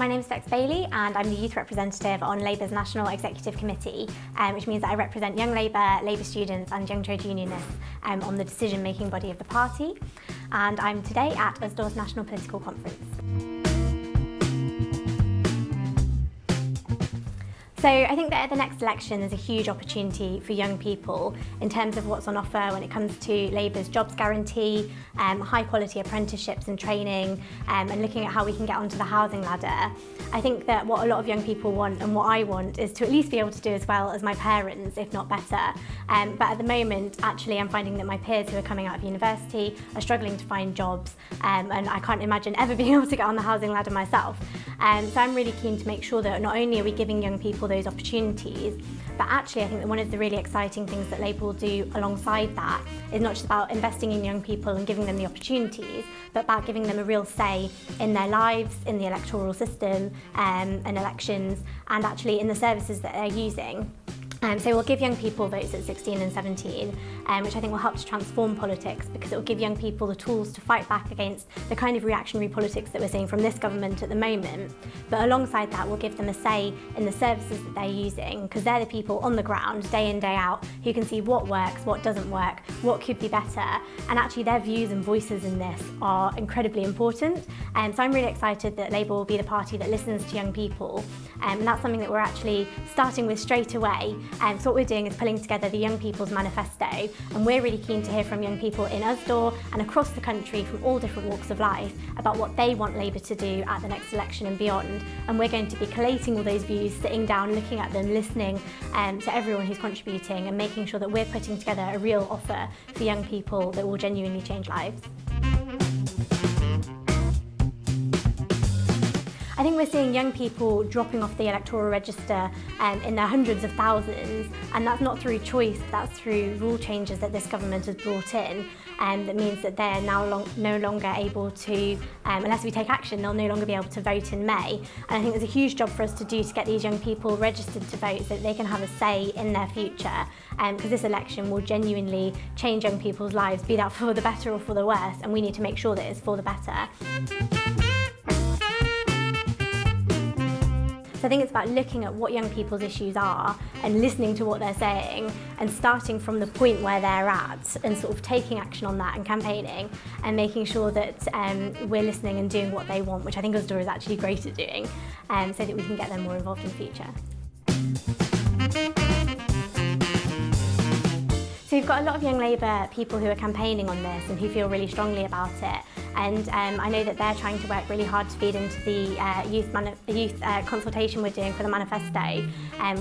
My name is Bex Bailey and I'm the Youth Representative on Labour's National Executive Committee, which means that I represent young Labour students and young trade unionists on the decision-making body of the party. And I'm today at Usdaw's National Political Conference. So I think that at the next election there's a huge opportunity for young people in terms of what's on offer when it comes to Labour's jobs guarantee, high quality apprenticeships and training, and looking at how we can get onto the housing ladder. I think that what a lot of young people want and what I want is to at least be able to do as well as my parents, if not better. But at the moment, actually, I'm finding that my peers who are coming out of university are struggling to find jobs, and I can't imagine ever being able to get on the housing ladder myself. So I'm really keen to make sure that not only are we giving young people those opportunities, but actually I think that one of the really exciting things that Labour will do alongside that is not just about investing in young people and giving them the opportunities, but about giving them a real say in their lives, in the electoral system and elections, and actually in the services that they're using. So we'll give young people votes at 16 and 17, which I think will help to transform politics, because it will give young people the tools to fight back against the kind of reactionary politics that we're seeing from this government at the moment. But alongside that, we'll give them a say in the services that they're using, because they're the people on the ground, day in, day out, who can see what works, what doesn't work, what could be better. And actually their views and voices in this are incredibly important. So I'm really excited that Labour will be the party that listens to young people. And that's something that we're actually starting with straight away. So what we're doing is pulling together the Young People's Manifesto, and we're really keen to hear from young people in Usdaw and across the country from all different walks of life about what they want Labour to do at the next election and beyond. And we're going to be collating all those views, sitting down, looking at them, listening to everyone who's contributing, and making sure that we're putting together a real offer for young people that will genuinely change lives. I think we're seeing young people dropping off the electoral register in their hundreds of thousands, and that's not through choice, that's through rule changes that this government has brought in, and that means that they're now no longer able to, unless we take action, they'll no longer be able to vote in May. And I think there's a huge job for us to do to get these young people registered to vote so that they can have a say in their future, because this election will genuinely change young people's lives, be that for the better or for the worse, and we need to make sure that it's for the better. So I think it's about looking at what young people's issues are and listening to what they're saying and starting from the point where they're at and sort of taking action on that and campaigning and making sure that we're listening and doing what they want, which I think Usdaw is actually great at doing, so that we can get them more involved in the future. So we've got a lot of young Labour people who are campaigning on this and who feel really strongly about it. And I know that they're trying to work really hard to feed into the youth consultation we're doing for the manifesto,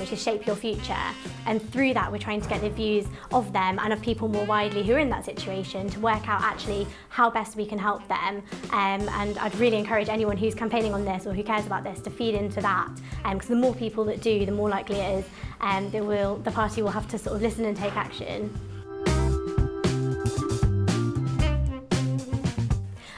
which is Shape Your Future. And through that, we're trying to get the views of them and of people more widely who are in that situation to work out actually how best we can help them. And I'd really encourage anyone who's campaigning on this or who cares about this to feed into that, because the more people that do, the more likely it is that the party will have to sort of listen and take action.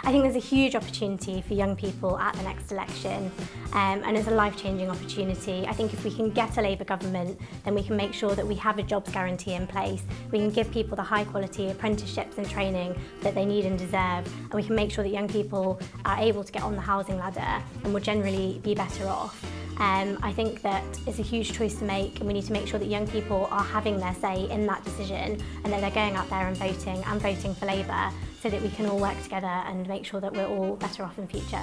I think there's a huge opportunity for young people at the next election, and it's a life-changing opportunity. I think if we can get a Labour government, then we can make sure that we have a jobs guarantee in place. We can give people the high-quality apprenticeships and training that they need and deserve, and we can make sure that young people are able to get on the housing ladder and will generally be better off. I think that it's a huge choice to make, and we need to make sure that young people are having their say in that decision and that they're going out there and voting for Labour, so that we can all work together and make sure that we're all better off in future.